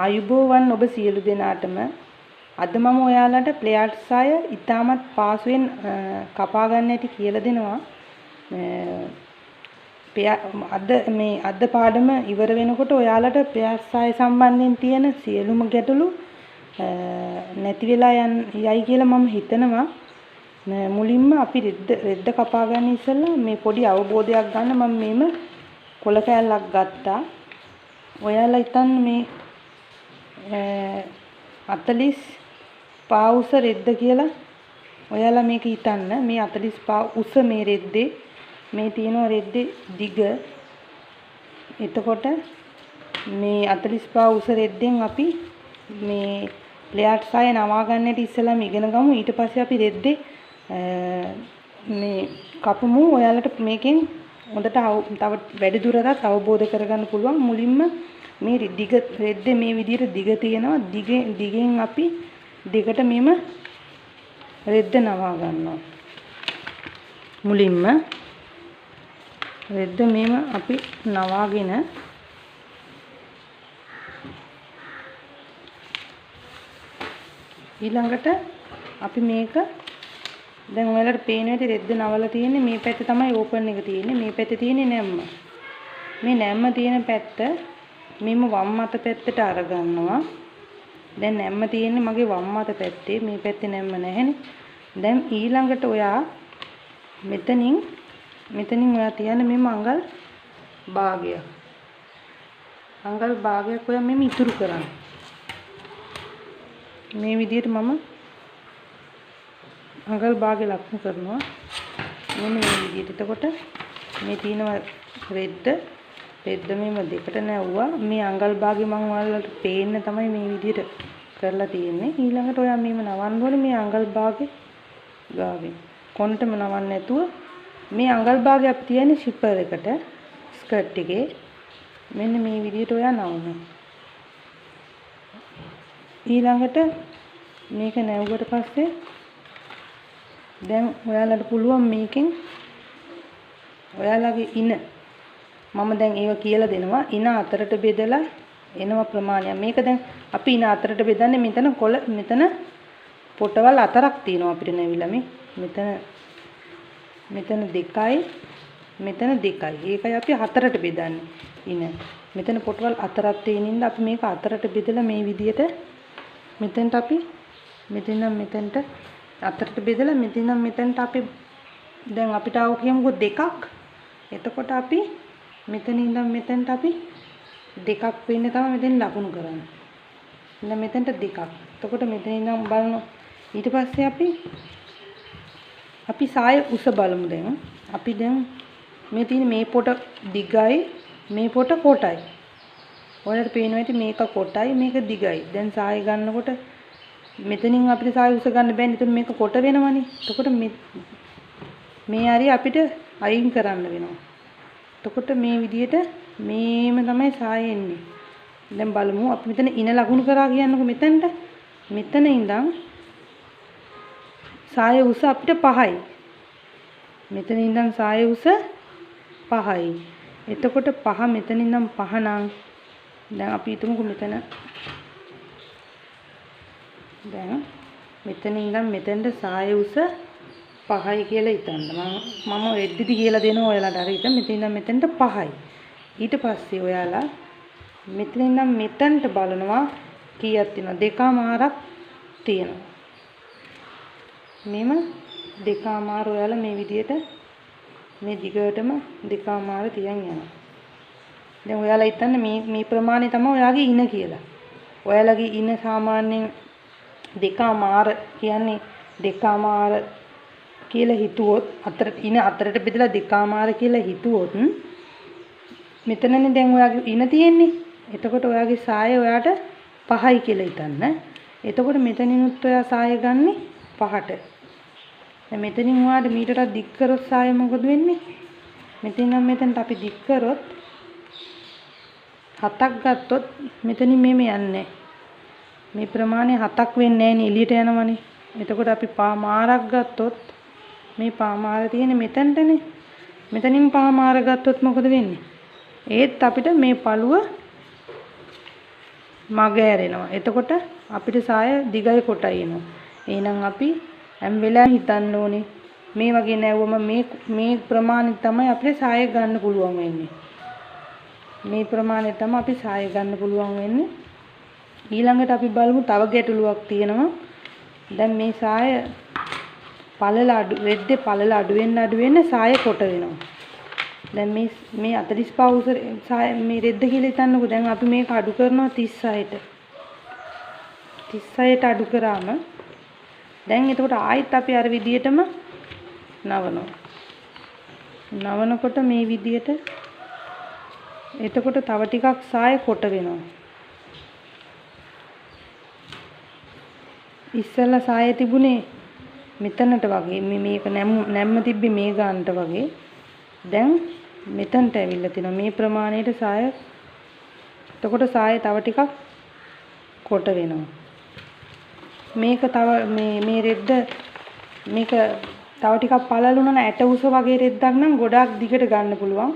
ආයුබෝවන් ඔබ සියලු දෙනාටම අද මම ඔයාලට ප්ලේයර්ස් අය ඉතාමත් පාසුවෙන් කපා ගන්න හැටි කියලා දෙනවා. අද පාඩම ඉවර වෙනකොට ඔයාලට ප්ලේයර්ස් අය සම්බන්ධයෙන් තියෙන සියලුම ගැටලු නැති වෙලා යයි කියලා මම හිතනවා. මුලින්ම අපි රෙද්ද කපා ගන්න ඉස්සෙල්ලා මේ පොඩි අවබෝධයක් ගන්න මම මේම කොළ කෑල්ලක් ගත්තා. ඔයාලා හිතන්න මේ 40 පා උස රෙද්ද කියලා ඔයාලා මේක හිතන්න. මේ 40 පා උස මේ රෙද්දේ මේ තියෙන රෙද්දේ දිග. එතකොට මේ 40 පා උස රෙද්දෙන් අපි මේ ප්ලේයර්ස් අය නවා ගන්නට ඉස්සෙල්ලාම ඉගෙන ගමු. ඊට පස්සේ අපි රෙද්දේ මේ කපමු. ඔයාලට මේකෙන් හොඳට තව වැඩි දුරටත් අවබෝධ කරගන්න පුළුවන්. මුලින්ම මේ රෙද්දේ මේ විදිහට දිග තියෙනවා. දිගෙන් අපි දෙකට මෙම රෙද්ද නවා ගන්නවා. මුලින්ම රෙද්ද මෙම අපි නවාගෙන ඊළඟට අපි මේක දැන් ඔයාලට පේන විදිහට රෙද්ද නවලා තියෙන්නේ මේ පැත්තේ තමයි ඕපන් එක තියෙන්නේ. මේ පැත්තේ තියෙන්නේ නැම්ම. මේ නැම්ම තියෙන පැත්ත මෙම වම් අත පැත්තට අරගන්නවා. දැන් නැම්ම තියෙන්නේ මගේ වම් අත පැත්තේ. මේ පැත්තේ නැම්ම නැහැනේ. දැන් ඊළඟට ඔයා මෙතනින් ඔයා තියන්නේ මෙම අඟල් භාගයක්. අඟල් භාගයක් ඔයා මෙම ඉතුරු කරන්න. මේ විදිහට මම අඟල් භාගය ලක්ෂණ කරනවා. මෙන්න මේ විදිහට. එතකොට මේ තියෙනවා රෙද්ද මෙම දෙකට නැවුවා. මේ අඟල් භාගය මම ඔයාලට පේන්න තමයි මේ විදිහට කරලා තියෙන්නේ. ඊළඟට ඔයා මේව නවන්න ඕනේ මේ අඟල් භාගය ගාවින්. කොන්ටම නවන්න නැතුව මේ අඟල් භාගය අපි තියන්නේ ෂිපර් එකට ස්කර්ට් එකේ. මෙන්න මේ විදිහට ඔයා නවනවා. ඊළඟට මේක නැවුවට පස්සේ දැන් ඔයාලට පුළුවන් මේකෙන් ඔයාලගේ ඉන මම දැන් ඒක කියලා දෙනවා. ඉන අතරට බෙදලා එනවා ප්‍රමාණයක්. මේක දැන් අපි ඉන අතරට බෙදන්නේ මෙතන පොටවල් 4ක් තියෙනවා අපිට නැවිලා මේ. මෙතන 2යි මෙතන 2යි. ඒකයි අපි 4ට බෙදන්නේ ඉන. මෙතන පොටවල් 4ක් තියෙන ඉඳ අපි මේක 4ට බෙදලා මේ විදිහට මෙතෙන්ට අපි මෙතෙන්ට 4ට බෙදලා මෙතෙන්ට අපි දැන් අපිට ආව කියමුකෝ 2ක්. එතකොට අපි මෙතන ඉඳන් මෙතෙන්ට අපි 2ක් වෙන්නේ තමයි මෙතෙන් ලකුණු කරන්නේ. දැන් මෙතෙන්ට 2ක්. එතකොට මෙතන ඉඳන් බලමු. ඊට පස්සේ අපි සාය උස බලමු දැන්. අපි දැන් මේ තියෙන මේ පොට දිගයි මේ පොට කොටයි. ඔයාලට පේනවා ඇති මේක කොටයි මේක දිගයි. දැන් සාය ගන්නකොට මෙතනින් අපිට සාය උස ගන්න බෑනේ. එතකොට මේක කොට වෙනවනේ. එතකොට මේ හරිය අපිට අයින් කරන්න වෙනවා. එතකොට මේ විදිහට මේම තමයි සාය එන්නේ. දැන් බලමු අපි මෙතන ඉන ලකුණු කරා කියන්නකො මෙතනට. මෙතන ඉඳන් සාය උස අපිට 5යි. මෙතන ඉඳන් සාය උස 5යි. එතකොට 5 මෙතන ඉඳන් 5 නම් දැන් අපි හිතමුකෝ මෙතන ඉඳන් මෙතෙන්ට සාය උස 5යි කියලා හිතන්න. මම රෙද්දදි කියලා දෙනවා ඔයාලට. අර හිත මෙතන ඉඳන් මෙතෙන්ට 5යි. ඊට පස්සේ ඔයාලා මෙතන ඉඳන් මෙතෙන්ට බලනවා කීයක් තියෙනවද? 2මාරක් තියෙනවා. මෙම 2මාර ඔයාලා මේ විදිහට මේ දිගටම 2මාර තියන් යනවා. දැන් ඔයාලා හිතන්න මේ ප්‍රමාණය තමයි ඔයාගේ ඉන කියලා. ඔයාලගේ ඉන සාමාන්‍යයෙන් 2මාර කියන්නේ 2මාර කියලා හිතුවොත් ඉන අතරට බෙදලා 2මාර කියලා හිතුවොත් මෙතනනේ දැන් ඔයාගේ ඉන තියෙන්නේ. එතකොට ඔයාගේ සාය ඔයාට 5යි කියලා හිතන්න. එතකොට මෙතනිනුත් ඔයා සාය ගන්නෙ 5ට. දැන් මෙතනින් ඔයාට මීටරක් දික් කරොත් සාය මොකද වෙන්නේ? මෙතනින් නම් මෙතනට අපි දික් කරොත් 7ක් ගත්තොත් මෙතනින් මෙහෙම යන්නේ. මේ ප්‍රමාණය 7ක් වෙන්නේ නැහැනේ එළියට යනවනේ. එතකොට අපි පාමාරක් ගත්තොත් මේ පාමාර තියෙන්නේ මෙතනටනේ. මෙතනින් පාමාර ගත්තොත් මොකද වෙන්නේ? ඒත් අපිට මේ පළුව මග ඇරෙනවා. එතකොට අපිට සාය දිගයි කොටයි එනවා. එහෙනම් අපි හැම වෙලාවෙම හිතන්න ඕනේ මේ වගේ නැවුවම මේ ප්‍රමාණය තමයි අපිට සාය ගන්න පුළුවන් වෙන්නේ. මේ ප්‍රමාණය තමයි අපි සාය ගන්න පුළුවන් වෙන්නේ. ඊළඟට අපි බලමු තව ගැටලුවක් තියෙනවා. දැන් මේ සාය පළල අඩු රෙද්දේ පළල අඩු වෙන්න සාය කොට වෙනවා. දැන් මේ 45 උස සාය මේ රෙද්ද කියලා හිතන්නකෝ. දැන් අපි මේක අඩු කරනවා 36ට. 36ට අඩු කරාම දැන් එතකොට ආයෙත් අපි අර විදියටම නවනවා. නවනකොට මේ විදියට එතකොට තව ටිකක් සාය කොට වෙනවා. ඉස්සෙල්ලා සාය තිබුණේ මෙතනට වගේ මේක නැම්ම තිබ්බේ මේ ගානට වගේ. දැන් මෙතනට ඇවිල්ලා තිනවා මේ ප්‍රමාණයට සාය. එතකොට සාය තව ටිකක් කොට වෙනවා. මේක තව මේ රෙද්ද මේක තව ටිකක් පළල වුණා නම් ඇට උස වගේ රෙද්දක් නම් ගොඩාක් දිගට ගන්න පුළුවන්.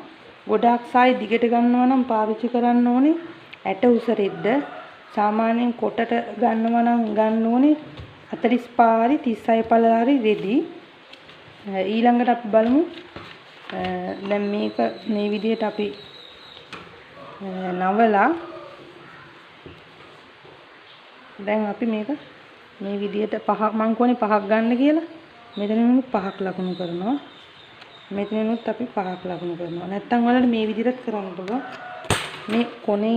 ගොඩාක් සාය දිගට ගන්නවා නම් පාවිච්චි කරන්න ඕනේ ඇට උස රෙද්ද. සාමාන්‍යයෙන් කොටට ගන්නවා නම් ගන්න ඕනේ 45 36 පළලාරි රෙදි. ඊළඟට අපි බලමු දැන් මේක මේ විදිහට අපි නවලා දැන් අපි මේක මේ විදිහට පහක් මං කොනේ පහක් ගන්න කියලා. මෙතනිනුත් පහක් ලකුණු කරනවා. මෙතනිනුත් අපි පහක් ලකුණු කරනවා. නැත්තම් ඔයාලට මේ විදිහට කරන්න පුළුවන්. මේ කොනේ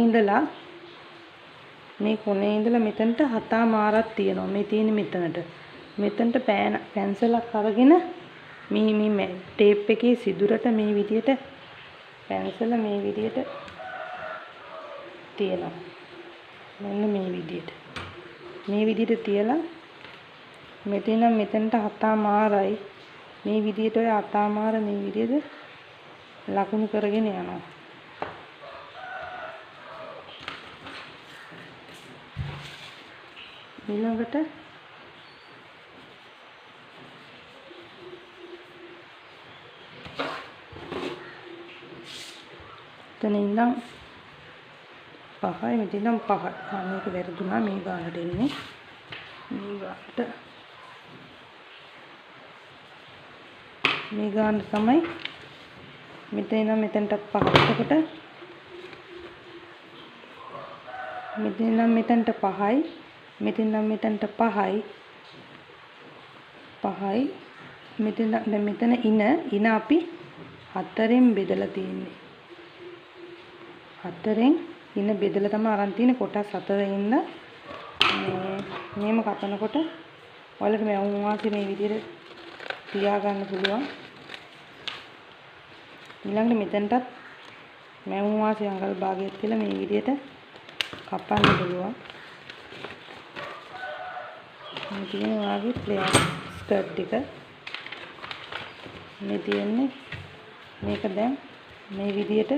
ඉඳලා මෙතනට හතා මාරක් තියෙනවා. මේ තියෙන්නේ මෙතනට පැන්සලක් අරගෙන මේ ටේප් එකේ සිදුරට මේ විදිහට පැන්සල මේ විදිහට තියනවා. මෙන්න මේ විදිහට තියලා මෙතනට හතා මාරයි මේ විදිහට ඔය හතා මාර මේ විදිහට ලකුණු කරගෙන යනවා. ඊළඟට එතන ඉඳන් 5යි මෙතන ඉඳන් 5යි. මේක වැරදුනා මේ ගානට එන්නේ. මේ ගානට තමයි මෙතන ඉඳන් මෙතනට 5. එතකොට මෙතන ඉඳන් මෙතනට 5යි. මෙතන ඉඳන් මෙතනට 5යි. මෙතන ඉන අපි 4ෙන් බෙදලා තියෙන්නේ. 4ෙන් ඉන බෙදලා තමයි අරන් තියෙන්නේ. කොටස් 4 මේම කපනකොට ඔයාලට මේ වුණාසේ මේ විදිහට තියාගන්න පුළුවන්. ඊළඟට මෙතනටත් මැවුම් වාසේ අඟල් භාගයක් තියලා මේ විදිහට කපන්න පුළුවන්. මේ තියෙන වාගේ ප්ලේයර් ස්කර්ට් එක මේ තියෙන්නේ මේක දැන් මේ විදිහට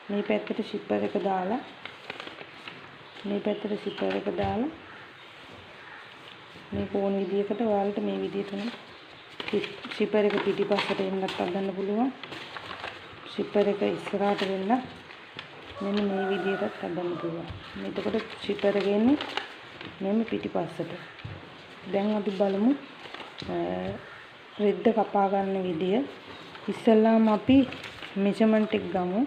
මේ පැත්තට ෂිපර් එක දාලා මේ කොන විදිහකට ඔයාලට මේ විදිහට ෂිපර් එක පිටිපස්සට එන්නත් හදන්න පුළුවන්. ෂිපර් එක ඉස්සරහට වෙන්න මෙන්න මේ විදිහටත් හදන්න පුළුවන්. එතකොට ෂිපර් එක එන්නේ මෙන්න පිටිපස්සට. දැන් අපි බලමු රෙද්ද කපා ගන්න විදිය. ඉස්සෙල්ලාම අපි මෙෂර්මන්ට් එක ගමු.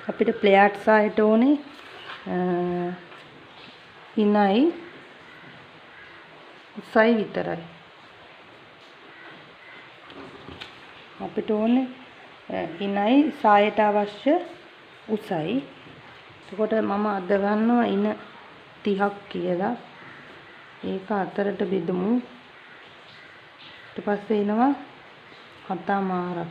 අපිට ප්ලේයර් සයිඩ් ඕනේ ඉනයි උසයි විතරයි. අපිට ඕනේ ඉනයි සායට අවශ්‍ය උසයි. එතකොට මම අද ගන්නවා ඉන 30ක් කියලා. ඒක අතරට බෙදමු. ඊට පස්සේ එනවා හතමාරක්.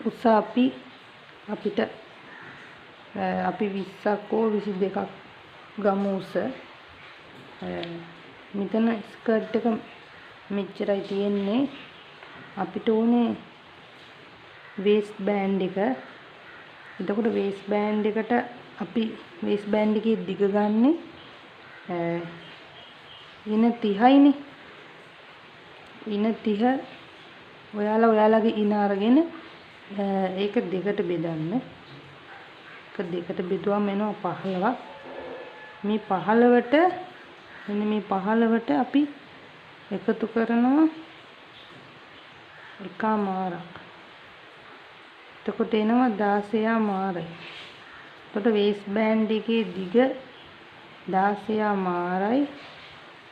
උස අපිට අපි 20ක් හෝ 22ක් ගමු උස. මෙතන ස්කර්ට් එක මෙච්චරයි තියෙන්නේ. අපිට ඕනේ වේස්ට් බෑන්ඩ් එක. එතකොට වේස්ට් බෑන්ඩ් එකට අපි වේස්ට් බෑන්ඩ් එකේ දිග ගන්නෙ ඉන 30යිනේ. ඉන 30 ඔයාලගේ ඉන අරගෙන ඒක දෙකට බෙදන්න. ඒක දෙකට බෙදුවම එනවා 15ක්. මේ 15ට මෙන්න මේ 15ට අපි එකතු කරනවා එකමාරක්. එතකොට එනවා 16 මාරයි. එතකොට වේස් බෑන්ඩ් එකේ දිග 16 මාරයි.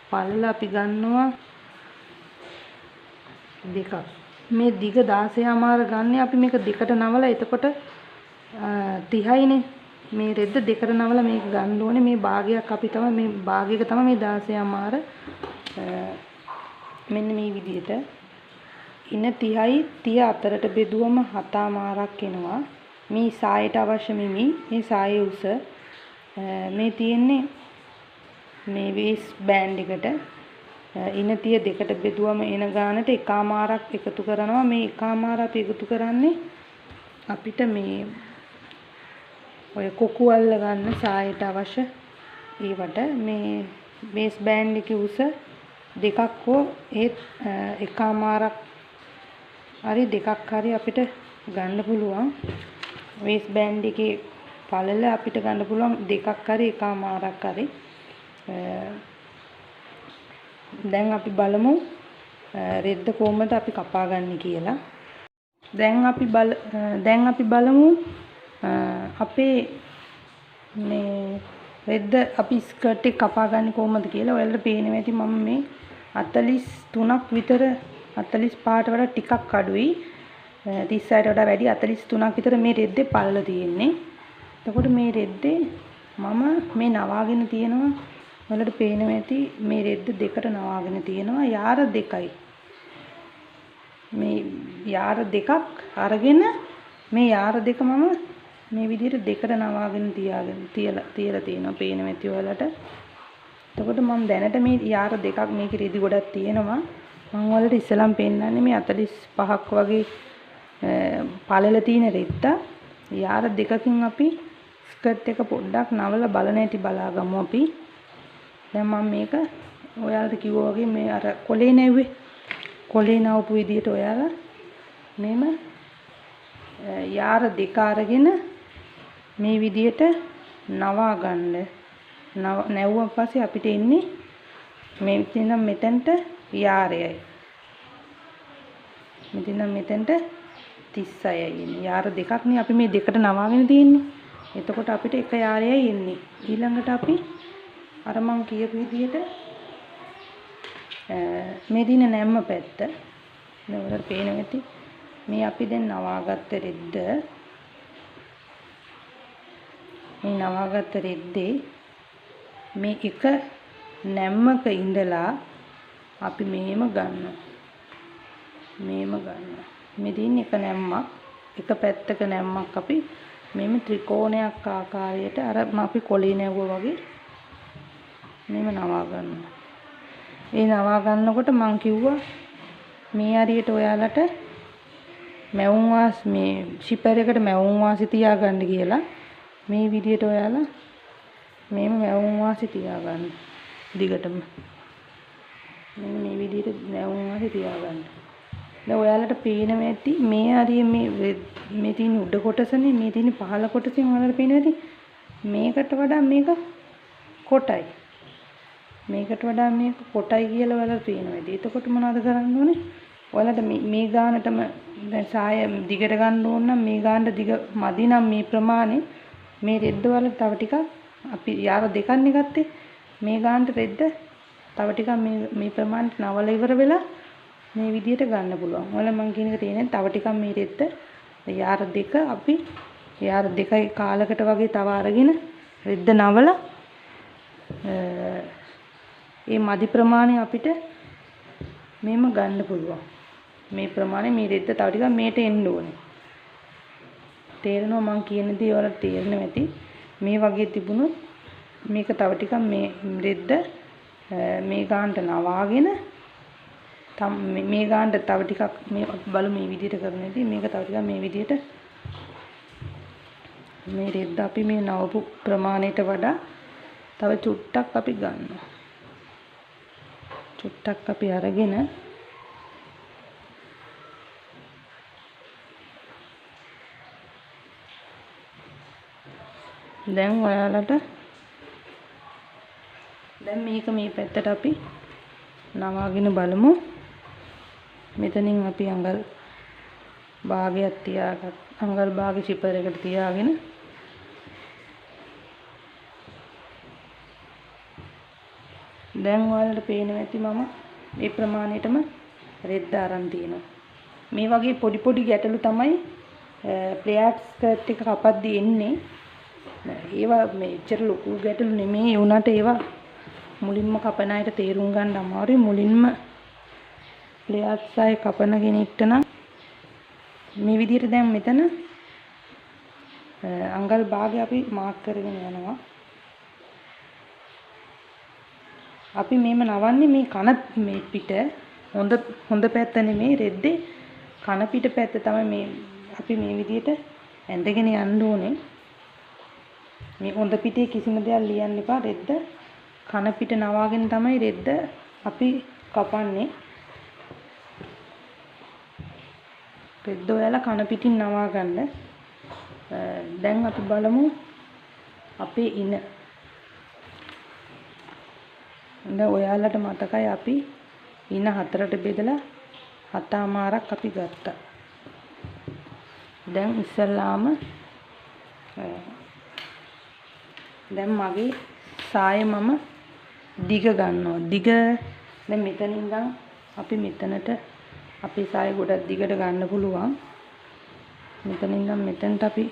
පළල අපි ගන්නවා දෙකක්. මේ දිග 16 මාර ගන්න අපි මේක දෙකට නවලා එතකොට 30යිනේ. මේ රෙද්ද දෙකට නවලා මේක ගන්න ඕනේ. මේ භාගයක් අපි තමයි මේ භාගයක තමයි මේ 16 මාර මෙන්න මේ විදිහට ඉන 30යි 30 අතරට බෙදුවම 7 මාරක් එනවා. මේ සායට අවශ්‍ය මේ සායේ උස මේ තියෙන්නේ මේ වේස් බෑන්ඩ් එකට ඉන 30 දෙකට බෙදුවම එන ගානට එකමාරක් එකතු කරනවා. මේ එකමාර අපි එකතු කරන්නේ අපිට මේ ඔය කොකු අල්ල ගන්න සායට අවශ්‍ය ඒවට මේ වේස් බෑන්ඩ් එකේ උස දෙකක් හෝ ඒත් එකමාරක් හරි දෙකක් හරි අපිට ගන්න පුළුවන්. වේස් බෑන්ඩ් එකේ පළල අපිට ගන්න පුළුවන් දෙකක් හරි එකමාරක් හරි. දැන් අපි බලමු රෙද්ද කොහොමද අපි කපා ගන්න කියලා. දැන් අපි බලමු අපේ මේ රෙද්ද අපි ස්කර්ට් එක කපා ගන්න කොහොමද කියලා. ඔයාලට පේනවා ඇති මම මේ 43ක් විතර 45ට වඩා ටිකක් අඩුයි. 36ට වඩා වැඩි 43ක් විතර මේ රෙද්දේ පළල තියෙන්නේ. එතකොට මේ රෙද්දේ මම මේ නවාගෙන තියෙනවා. ඔයාලට පේනවා ඇති මේ රෙද්ද දෙකට නවාගෙන තියෙනවා. යාර දෙකයි. මේ යාර දෙකක් අරගෙන මේ යාර දෙක මම මේ විදිහට දෙකට නවාගෙන තියලා තියෙනවා. පේනවා ඇති ඔයාලට. එතකොට මම දැනට මේ යාර දෙකක් මේකේ රෙදි ගොඩක් තියෙනවා. මම ඔයාලට ඉස්සලම් පෙන්නන්නේ මේ 45ක් වගේ පළල තියෙන රෙද්ද. යාර දෙකකින් අපි ස්කර්ට් එක පොඩ්ඩක් නවලා බලන හැටි බලාගමු අපි. දැන් මම මේක ඔයාලට කිව්වා වගේ මේ අර කොලේ නැව්වේ. කොලේ නවපු විදිහට ඔයාලා මෙහෙම යාර දෙක අරගෙන මේ විදිහට නවා ගන්න. නැවුවා පස්සේ අපිට එන්නේ මේ ඉතින් මෙතෙන්ට යාරයයි. මෙතන මෙතෙන්ට 36යි එන්නේ. යාර දෙකක් නේ අපි මේ දෙකට නවාගෙන තියෙන්නේ. එතකොට අපිට එක යාරයයි එන්නේ. ඊළඟට අපි අර මං කියපු විදිහට මේ දින නැම්ම පැත්ත නවලට පේනවා ඇති. මේ අපි දැන් නවාගත්ත රෙද්ද මේ නවාගත්ත රෙද්දේ මේ එක නැම්මක ඉඳලා අපි මෙහෙම ගන්නවා. මේ දින එක නැම්මක් එක පැත්තක නැම්මක් අපි මෙහෙම ත්‍රිකෝණයක් ආකාරයට අර අපි කොලේ නැවුවා වගේ මෙහෙම නවා ගන්නවා. ඒ නවා ගන්නකොට මං කිව්වා මේ හරියට ඔයාලට මැවුම් වාස් මේ ෂිපර් එකට මැවුම් වාසි තියාගන්න කියලා. මේ විදිහට ඔයාලා මේම මැවුම් වාසි තියාගන්න දිගටම. මෙන්න මේ විදිහට මැවුම් වාසි තියාගන්න. දැන් ඔයාලට පේනවා ඇති මේ හරිය මේ තියෙන උඩ කොටසනේ මේ තියෙන පහළ කොටසෙන් ඔයාලට පේනවා ඇති මේකට වඩා මේක කොටයි. මේකට වඩා මේක කොටයි කියලා ඔයාලට පේනවා ඇති. එතකොට මොනවද කරන්න ඕනේ? ඔයාලට මේ ගානටම දැන් සාය දිගට ගන්න ඕන නම් මේ ගානට දිග මදි නම් මේ ප්‍රමාණය මේ රෙද්ද වල තව ටිකක් අපි යාර දෙකක්නේ ගත්තේ. මේ ගානට රෙද්ද තව ටිකක් මේ ප්‍රමාණයට නවල ඉවර වෙලා මේ විදිහට ගන්න පුළුවන්. ඔයාලා මං කියන එක තේරෙන්නේ තව ටිකක් මේ රෙද්ද යාර දෙක අපි යාර දෙකයි කාලකට වගේ තව අරගෙන රෙද්ද නවලා ඒ මදි ප්‍රමාණය අපිට මේම ගන්න පුළුවන්. මේ ප්‍රමාණය මේ රෙද්ද තව ටිකක් මේට එන්න ඕනේ. තේරෙනවා මං කියන දේ ඔයාලට තේරෙනවා ඇති. මේ වගේ තිබුණොත් මේක තව ටිකක් මේ රෙද්ද මේ ගානට නවාගෙන මේ ගානට තව ටිකක් මේ බලමු මේ විදිහට කරන ඉතින් මේක තව ටිකක් මේ විදිහට මේ රෙද්ද අපි මේ නවපු ප්‍රමාණයට වඩා තව චුට්ටක් අපි ගන්නවා. චුට්ටක් අපි අරගෙන දැන් ඔයාලට දැන් මේක මේ පැත්තට අපි නවාගෙන බලමු. මෙතනින් අපි අඟල් භාගයක් තියාගත් අඟල් භාග සිපර් එකට තියාගෙන දැන් ඔයාලට පේනවා ඇති මම මේ ප්‍රමාණයටම රෙද්ද අරන් තියෙනවා. මේ වගේ පොඩි පොඩි ගැටලු තමයි ප්ලේයර් ස්කර්ට් එක කපද්දී එන්නේ. ඒවා මෙච්චර ලොකු ගැටලු නෙමෙයි වුණාට ඒවා මුලින්ම කපන අයට තේරුම් ගන්න අමාරුයි. මුලින්ම ප්ලේයර්ස් අය කපන කෙනෙක්ට නම් මේ විදිහට දැන් මෙතන අඟල් භාගය අපි මාක් කරගෙන යනවා. අපි මේම නවන්නේ මේ කන මේ පිට හොඳ පැත්ත නෙමෙයි රෙද්දේ කන පිට පැත්ත තමයි මේ අපි මේ විදිහට ඇඳගෙන යන්න ඕනේ. මේ හොඳ පිටේ කිසිම දෙයක් ලියන්න එපා. රෙද්ද කන පිට නවාගෙන තමයි රෙද්ද අපි කපන්නේ. රෙද්ද ඔයාලා කන පිටින් නවා ගන්න. දැන් අපි බලමු අපේ ඉන. දැන් ඔයාලට මතකයි අපි ඉන හතරට බෙදලා හතමාරක් අපි ගත්තා. දැන් ඉස්සල්ලාම දැන් මගේ සාය මම දිග ගන්නවා. දිග දැන් මෙතන ඉඳන් අපි මෙතනට අපේ සාය ගොඩක් දිගට ගන්න පුළුවන්. මෙතන ඉඳන් මෙතනට අපි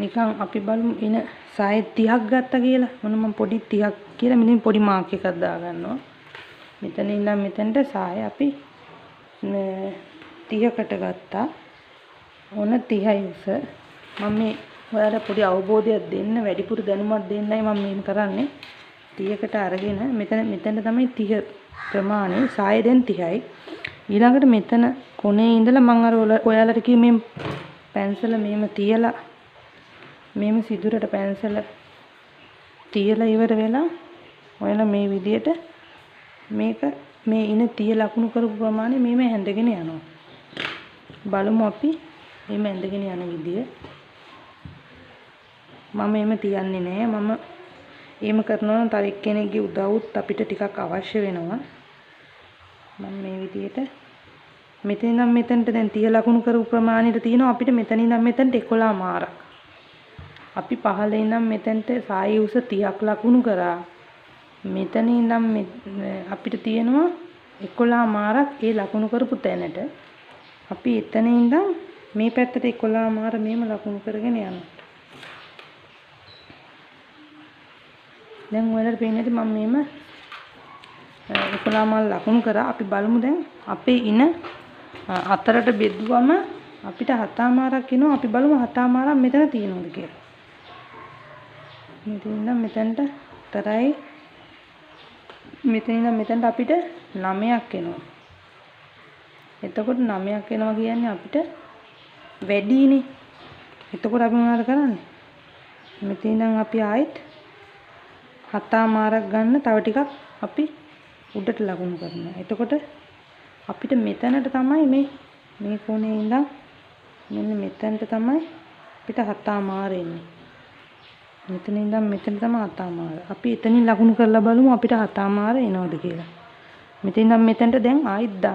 නිකන් අපි බලමු ඉන සාය 30ක් ගත්තා කියලා. මම පොඩි 30ක් කියලා මෙතන පොඩි මාක් එකක් දා ගන්නවා. මෙතන ඉඳන් මෙතනට සාය අපි 30කට ගත්තා. ඕන 30යි උස. මම මේ ඔයාලට පොඩි අවබෝධයක් දෙන්න වැඩිපුර දැනුමක් දෙන්නයි මම මේක කරන්නේ. 30කට අරගෙන මෙතන තමයි 30 ප්‍රමාණය. සාය දැන් 30යි. ඊළඟට මෙතන කොනේ ඉඳලා මම අර ඔයාලට කිව්ව මේ පැන්සල මෙහෙම තියලා මෙහෙම සිදුරට පැන්සල තියලා ඉවර වෙලා ඔයාලා මේ විදියට මේක මේ ඉන 30 ලකුණු කරපු ප්‍රමාණය මෙහෙම හැඳගෙන යනවා. බලමු අපි මෙහෙම ඇඳගෙන යන විදිය. මම එහෙම තියන්නේ නෑ. මම එහෙම කරනවා නම් තව එක්කෙනෙක්ගේ උදව්ත් අපිට ටිකක් අවශ්‍ය වෙනවා. මම මේ විදියට මෙතන ඉඳන් මෙතනට දැන් 30 ලකුණු කරපු ප්‍රමාණයට තියෙනවා අපිට මෙතන ඉඳන් මෙතනට 11 මාරක්. අපි පහළ ඉඳන් මෙතනට සාය උස 30ක් ලකුණු කරා. මෙතන ඉඳන් අපිට තියෙනවා 11 මාරක් ඒ ලකුණු කරපු තැනට. අපි එතන ඉඳන් මේ පැත්තට 11 මාර මෙහෙම ලකුණු කරගෙන යනවා. දැන් ඔයාලට පේන්නේ නැති මම මෙහෙම 11 මාර ලකුණු කරා. අපි බලමු දැන් අපේ ඉන හතරට බෙදුවම අපිට 7 මාරක් එනවා. අපි බලමු 7 මාරක් මෙතන තියෙනවද කියලා. මෙතන ඉඳන් මෙතනට තරයි මෙතන ඉඳන් මෙතනට අපිට 9ක් එනවා. එතකොට 9ක් එනවා කියන්නේ අපිට වැඩිනේ. එතකොට අපි මොනවද කරන්නේ? මෙතන ඉඳන් අපි ආයෙත් 7 මාරක් ගන්න තව ටිකක් අපි උඩට ලකුණු කරනවා. එතකොට අපිට මෙතනට තමයි මේ කොනේ ඉඳන් මෙන්න මෙතනට තමයි අපිට 7 මාර එන්නේ. මෙතන ඉඳන් මෙතන තමයි 7 මාර. අපි එතනින් ලකුණු කරලා බලමු අපිට 7 මාර එනවද කියලා. මෙතන ඉඳන් මෙතනට දැන් ආයෙත්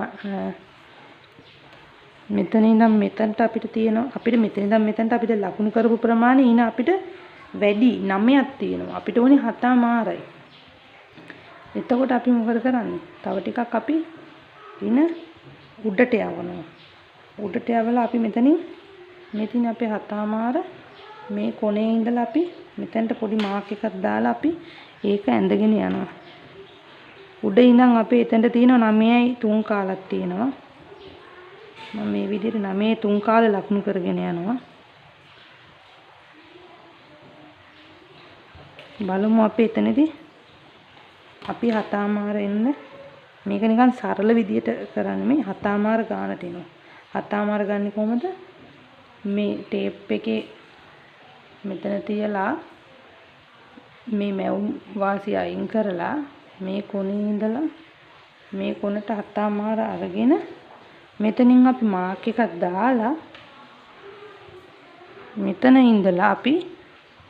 මෙතන ඉඳන් මෙතනට අපිට තියෙනවා අපිට මෙතන ඉඳන් මෙතනට අපිට ලකුණු කරපු ප්‍රමාණය ඉන අපිට වැඩි 9ක් තියෙනවා. අපිට ඕනේ 7 මාරයි. එතකොට අපි මොකද කරන්නේ? තව ටිකක් අපි ඉන උඩට යවනවා. උඩට යවලා අපි මෙතනින් අපේ 7 මාර මේ කොනේ ඉඳලා අපි මෙතනට පොඩි මාක් එකක් දාලා අපි ඒක ඇඳගෙන යනවා. උඩ ඉඳන් අපේ එතනට තියෙනවා 9යි 3 කාලක් තියෙනවා. මම මේ විදිහට 9යි 3 කාල ලකුණු කරගෙන යනවා. බලමු අපි එතනදී අපි 7 මාර එන්න මේක නිකන් සරල විදියට කරන්නේ මේ 7 මාර ගානට එනවා. 7 මාර ගන්නේ කොහොමද? මේ ටේප් එකේ මෙතන තියලා මේ මැවුම් වාසිය අයින් කරලා මේ කොනේ ඉඳලා මේ කොනට 7 මාර අරගෙන මෙතනින් අපි මාක් එකක් දාලා මෙතන ඉඳලා අපි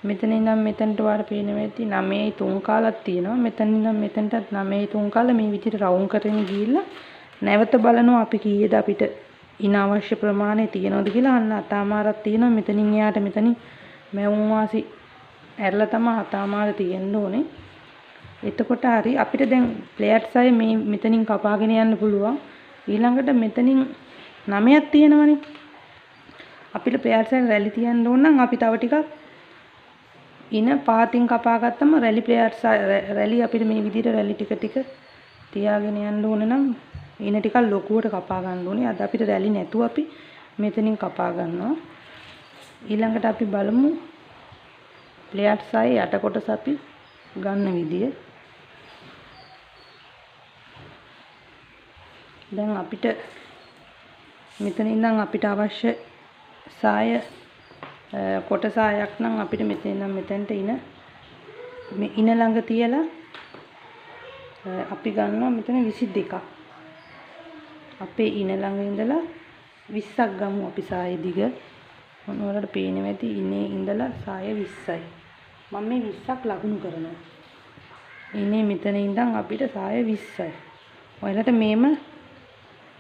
මෙතන ඉඳන් මෙතනට වාර පේනවා ඇති 9.3 කාලක් තියෙනවා. මෙතන ඉඳන් මෙතනටත් 9.3 කාල මේ විදිහට රවුම් කරගෙන ගිහිල්ලා නැවත බලනවා අපි කීයද අපිට ඉන අවශ්‍ය ප්‍රමාණය තියෙනවද කියලා. අන්න අතමාරක් තියෙනවා. මෙතනින් එයාට මෙතනින් මැවුම් වාසි ඇරලා තමයි අතමාර තියෙන්න ඕනේ. එතකොට හරි අපිට දැන් ප්ලේට්ස් අය මේ මෙතනින් කපාගෙන යන්න පුළුවන්. ඊළඟට මෙතනින් 9ක් තියෙනවනේ. අපිට ප්ලේට්ස් අය රැලි තියන්න ඕන නම් අපි තව ටිකක් ඉන පාතින් කපා ගත්තම රැලි ප්ලේට්ස් රැලි අපිට මේ විදිහට රැලි ටික ටික තියාගෙන යන්න ඕන නම් ඉන ටිකක් ලොකුවට කපා ගන්න ඕනේ. අද අපිට රැලි නැතුව අපි මෙතනින් කපා ගන්නවා. ඊළඟට අපි බලමු ප්ලේට්ස් අය යට කොටස අපි ගන්න විදිය. දැන් අපිට මෙතන ඉඳන් අපිට අවශ්‍ය සාය කොට සායක් නම් අපිට මෙතන ඉඳන් මෙතෙන්ට මේ ඉන ළඟ තියලා අපි ගන්නවා මෙතන 22ක්. අපේ ඉන ළඟ ඉඳලා 20ක් ගමු අපි සාය දිග. මොනවලට පේනවා ඇති ඉනේ ඉඳලා සාය 20යි. මම මේ 20ක් ලකුණු කරනවා. ඉනේ මෙතන ඉඳන් අපිට සාය 20යි. ඔයාලට මේම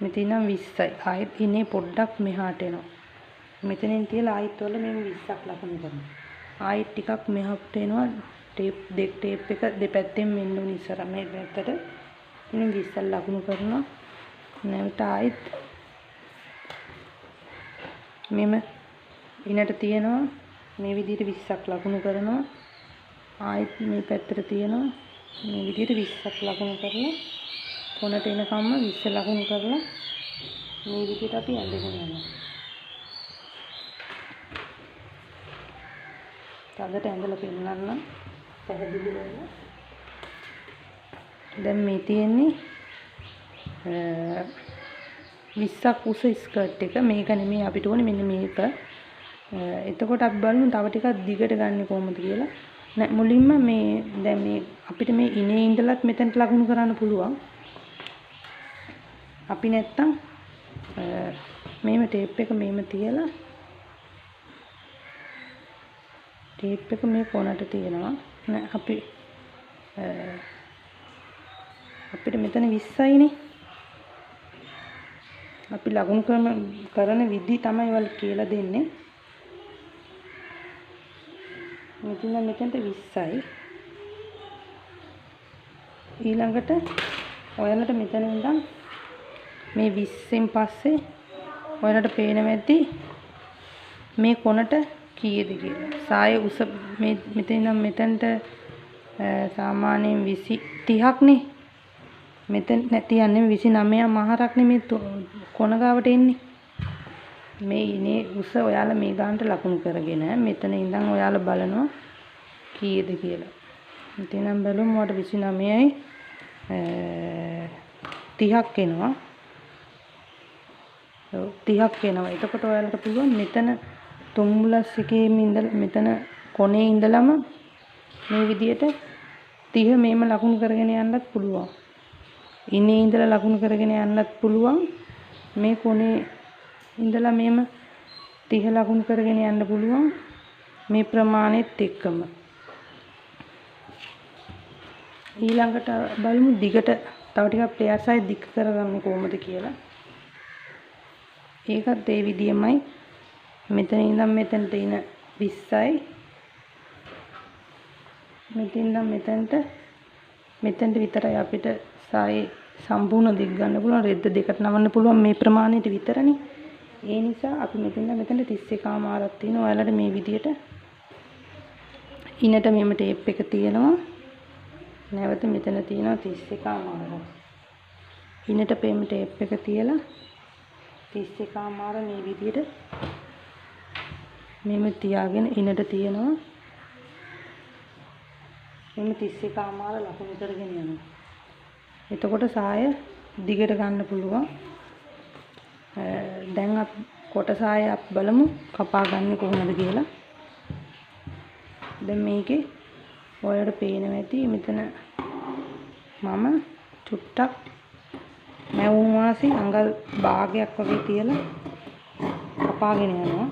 මෙතන ඉඳන් 20යි. ආයෙත් ඉනේ පොඩ්ඩක් මෙහාට එනවා. මෙතනින් තියලා ආයෙත් වල මේ 20ක් ලකුණු කරනවා. ආයෙත් ටිකක් මෙහාට එනවා. ටේප් එක දෙපැත්තෙන් මෙන්න උන ඉස්සර මේ පැත්තට ඉතින් 20ක් ලකුණු කරනවා. නැවත ආයෙත් මෙම ඉනට තියනවා මේ විදිහට 20ක් ලකුණු කරනවා. ආයෙත් මේ පැත්තට තියනවා මේ විදිහට 20ක් ලකුණු කරලා කොනට එනකම්ම 20 ලකුණු කරලා මේ විදිහට අපි ඇඳගෙන යනවා. තදට ඇඳලා පෙන්නන්න පැහැදිලි වෙනවා. දැන් මේ තියෙන්නේ 20ක් උස ස්කර්ට් එක. මේක නෙමෙයි අපිට ඕනේ මෙන්න මේක. එතකොට අපි බලමු තව ටිකක් දිගට ගන්න කොහොමද කියලා. මුලින්ම මේ දැන් මේ අපිට මේ ඉනේ ඉඳලත් මෙතනට ලකුණු කරන්න පුළුවන්. අපි නැත්තම් මේම ටේප් එක මේම තියලා ටේප් එක මේ කොනට තියනවා. අපි අපිට මෙතන 20යිනේ. අපි ලකුණු කරන විදි තමයි වල කියලා දෙන්නේ. මෙතන මෙතනට 20යි. ඊළඟට ඔයාලට මෙතන ඉඳන් මේ 20න් පස්සේ ඔයාලට පේනවා ඇති මේ කොනට කීයද කියලා. සාය උස මේ මෙතන ඉඳන් මෙතනට සාමාන්‍යයෙන් 30ක් නේ. මෙතන නැති යන්නේ 29ක් මහරක් නේ මේ කොන ගාවට එන්නේ. මේ ඉනේ උස ඔයාලා මේ ගානට ලකුණු කරගෙන මෙතන ඉඳන් ඔයාලා බලනවා කීයද කියලා. මෙතන නම් බලමු මට 29යි 30ක් එනවා. 30ක් එනවා. එතකොට ඔයාලට පුළුවන් මෙතන තුම්බුලස් එකේ ඉඳලා මෙතන කොනේ ඉඳලම මේ විදියට 30 මේම ලකුණු කරගෙන යන්නත් පුළුවන්. ඉනේ ඉඳලා ලකුණු කරගෙන යන්නත් පුළුවන්. මේ කොනේ ඉඳලා මේම 30 ලකුණු කරගෙන යන්න පුළුවන්. මේ ප්‍රමාණෙත් එක්කම. ඊළඟට බලමු දිගට තව ටිකක් ප්ලේයර්ස් අය දික් කරගන්නේ කොහොමද කියලා. ඒකත් ඒ විදියමයි. මෙතන ඉඳන් මෙතනට ඉන 20යි. මෙතන ඉඳන් මෙතනට විතරයි අපිට සායේ සම්පූර්ණ දිග ගන්න පුළුවන්. රෙද්ද දෙකට නවන්න පුළුවන් මේ ප්‍රමාණයට විතරනේ. ඒ නිසා අපි මෙතනට 31මාරක් තියෙනවා. ඔයාලට මේ විදියට ඉනට මෙම ටේප් එක තියෙනවා. නැවත මෙතන තියෙනවා 31මාරක්. ඉනට මෙම ටේප් එක තියලා 31මාර මේ විදියට මෙම තියාගෙන ඉනට තියෙනවා. මෙම 31මාර ලකුණු කරගෙන යනවා. එතකොට සාය දිගට ගන්න පුළුවන්. දැන් අපි කොට සාය අපි බලමු කපා ගන්න කොහොමද කියලා. දැන් මේකේ ඔයාලට පේනවා ඇති මෙතන මම චුට්ටක් මැවුම් වාසි අඟල් භාගයක් වගේ තියලා කපාගෙන යනවා.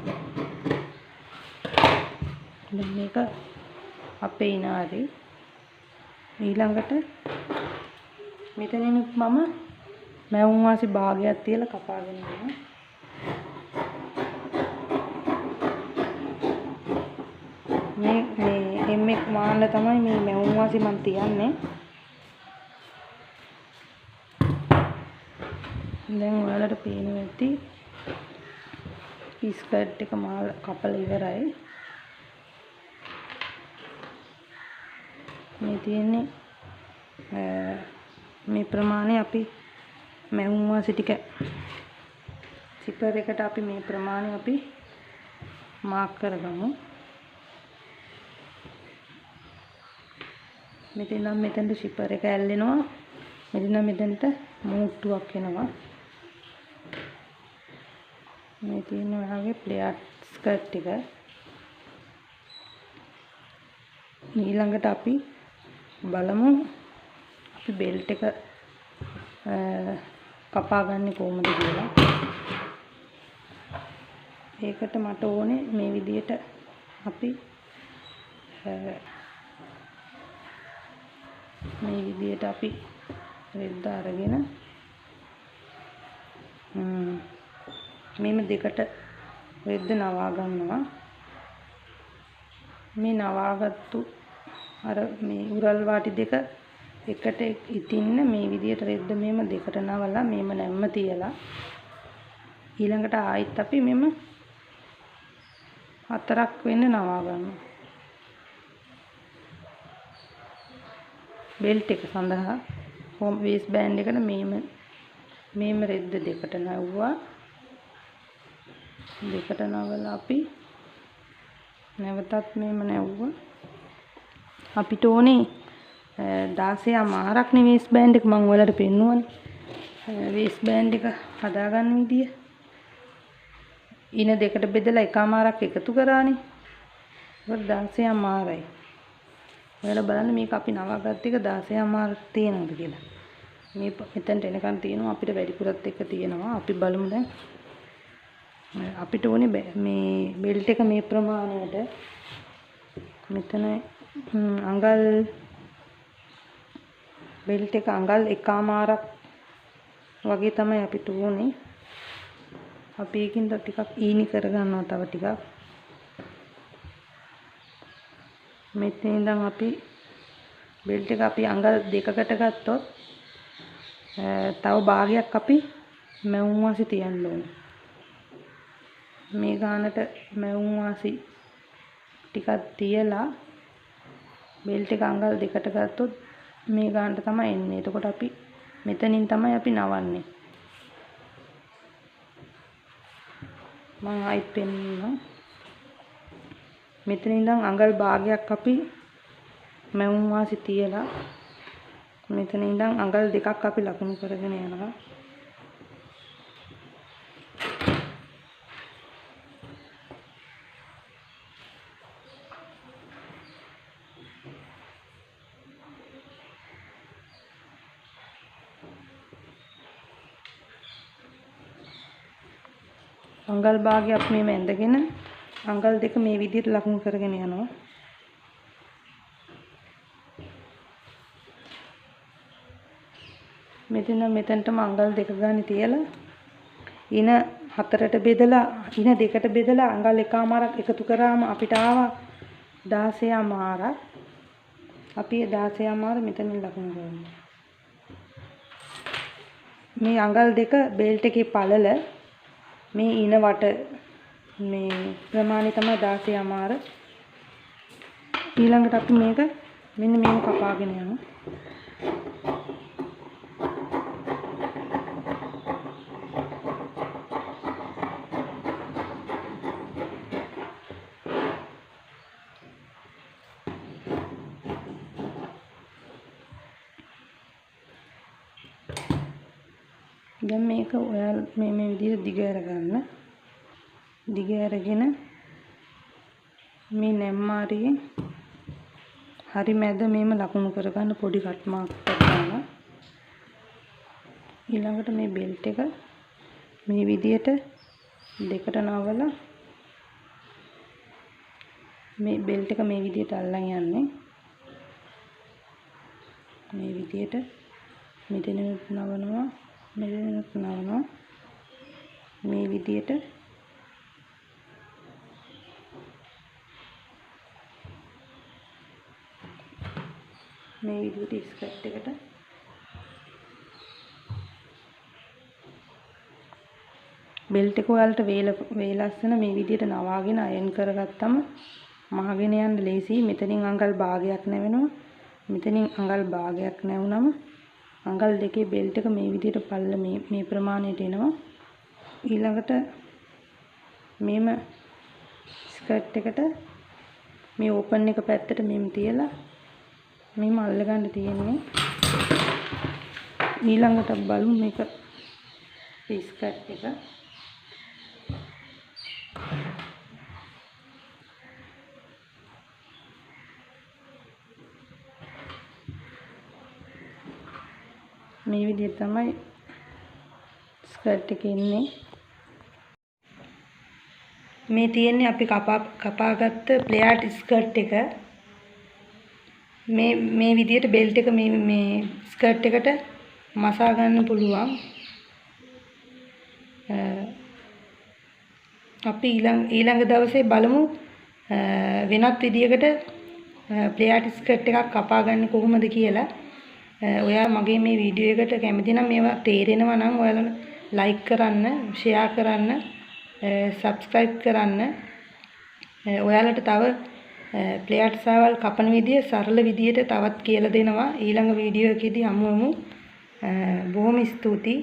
දැන් මේක අපේ ඉනාරි ඊළඟට මෙතනින් මම මැවුම් වාසි භාගයක් තියලා කපාගෙන යනවා. මේ එම්එක් මාන්න තමයි මේ මැවුම් වාසි මම තියන්නේ. දැන් ඔයාලට පේනවා ඇති ස්කර්ට් එක මාල කපලා ඉවරයි. මේ තියෙන්නේ මේ ප්‍රමාණය අපි මැවුම් වාසි ටික සිපර් එකට අපි මේ ප්‍රමාණය අපි මාක් කරගමු. මෙතන නම් මෙතනට සිපර් එක ඇල්ලෙනවා. මෙතන මෙතනට මූට්ටුවක් එනවා. මේ තියෙන ඔයාගේ ප්ලේයර් ස්කර්ට් එක. ඊළඟට අපි බලමු අපි බෙල්ට් එක කපා ගන්න කොහොමද කියලා. ඒකට මට ඕනේ මේ විදියට අපි රෙද්ද අරගෙන මෙන්න දෙකට රෙද්ද නවා ගන්නවා. මේ නවාගත්තු අර මේ උරල් වාටි දෙක එකට ඉතින්න මේ විදියට රෙද්ද මෙම දෙකට නවලා මෙම නැම්ම තියලා ඊළඟට ආයෙත් අපි මෙම හතරක් වෙන්න නවා ගන්නවා. බෙල්ට් එක සඳහා හෝම් වේස් බෑන්ඩ් එකට මේම රෙද්ද දෙකට නැවුවා. දෙකට නවලා අපි නැවතත් මේම නැවුවා. අපිට ඕනේ 16 මාරක් නේ වේස් බෑන්ඩ් එක මම ඔයාලට පෙන්නුවනේ. වේස් බෑන්ඩ් එක හදාගන්න විදිය. ඉන දෙකට බෙදලා එකමාරක් එකතු කරානේ. ඒක 16 මාරයි. ඔයාලා බලන්න මේක අපි නවාගත්ත එක 16 මාර තියෙනවද කියලා. මේ මෙතනට එනකන් තියෙනවා අපිට වැඩිපුරත් එක තියෙනවා. අපි බලමු දැන්. අපිට ඕනේ මේ බෙල්ට් එක මේ ප්‍රමාණයට මෙතන අඟල් බෙල්ට් එක අඟල් එකමාරක් වගේ තමයි අපිට ඕනේ. අපි ඒකින්ද ටිකක් ඊනි කරගන්නවා තව ටිකක්. මෙතන ඉඳන් අපි බෙල්ට් එක අපි අඟල් දෙකකට ගත්තොත් තව භාගයක් අපි මැවුම් වාසි තියන්න ඕනේ. මේ ගානට මැවුම් වාසි ටිකක් තියලා බෙල්ට් එක අඟල් දෙකට ගත්තොත් මේ ගානට තමයි එන්නේ. එතකොට අපි මෙතනින් තමයි අපි නවන්නේ. මම ආයෙත් පෙන්නනවා. මෙතන ඉඳන් අඟල් භාගයක් අපි මැවුම් වාසි තියලා මෙතන ඉඳන් අඟල් දෙකක් අපි ලකුණු කරගෙන යනවා. අඟල් භාගයක් මේ ඇඳගෙන අඟල් දෙක මේ විදිහට ලකුණු කරගෙන යනවා. මෙතනටම අඟල් දෙක ගානේ තියලා ඉන හතරට බෙදලා ඉන දෙකට බෙදලා අඟල් එකමාරක් එකතු කරාම අපිට ආවා 16 මාරක්. අපි 16 මාර මෙතනින් ලකුණු කරනවා. මේ අඟල් දෙක බෙල්ට් එකේ පළල මේ ඉන වට මේ ප්‍රමාණය තමයි 16 මාර. ඊළඟට අපි මේක මෙන්න මේක කපාගෙන යනවා. දැන් මේක ඔයාලා මේ විදිහට දිග අරගන්න. දිග අරගෙන මේ නැම්මාරියේ හරි මැද මේම ලකුණු කරගන්න පොඩි කට් මාක් කරගන්න. ඊළඟට මේ බෙල්ට් එක මේ විදිහට දෙකට නවලා මේ බෙල්ට් එක මේ විදිහට අල්ලන් යන්නේ. මේ විදිහට මෙතනත් නවනවා, මෙතනත් නවනවා. මේ විදිහට ස්කර්ට් එකට බෙල්ට් එක ඔයාලට වේලස්සන මේ විදිහට නවාගෙන අයන් කරගත්තම මහගෙන යන්න ලේසි. මෙතනින් අඟල් භාගයක් නැවෙනවා. මෙතනින් අඟල් භාගයක් නැවුනම අඟල් දෙකේ බෙල්ට් එක මේ විදිහට පල්ල මේ ප්‍රමාණයට එනවා. ඊළඟට මේම ස්කර්ට් එකට මේ ඕපන් එක පැත්තට මෙම් තියලා මෙහෙම අල්ලගන්න තියෙන්නේ. ඊළඟට බලමු මේක ස්කර්ට් එක මේ විදිහට තමයි ස්කර්ට් එක ඉන්නේ. මේ තියෙන්නේ අපි කපාගත්ත ප්ලේයාර්ඩ් ස්කර්ට් එක. මේ විදිහට බෙල්ට් එක මේ ස්කර්ට් එකට මසා ගන්න පුළුවන්. අපි ඊළඟ දවසේ බලමු වෙනත් විදියකට ප්ලේයාර්ඩ් ස්කර්ට් එකක් කපා ගන්න කොහොමද කියලා. ඔයා මගේ මේ වීඩියෝ එකට කැමති නම් මේවා තේරෙනවා නම් ඔයාලා ලයික් කරන්න, ෂෙයා කරන්න, සබ්ස්ක්‍රයිබ් කරන්න. ඔයාලට තව ප්ලේයාර්ඩ් සාවල් කපන විදිය සරල විදියට තවත් කියලා දෙනවා. ඊළඟ වීඩියෝ එකේදී හමු වෙමු. බොහොම ස්තුතියි.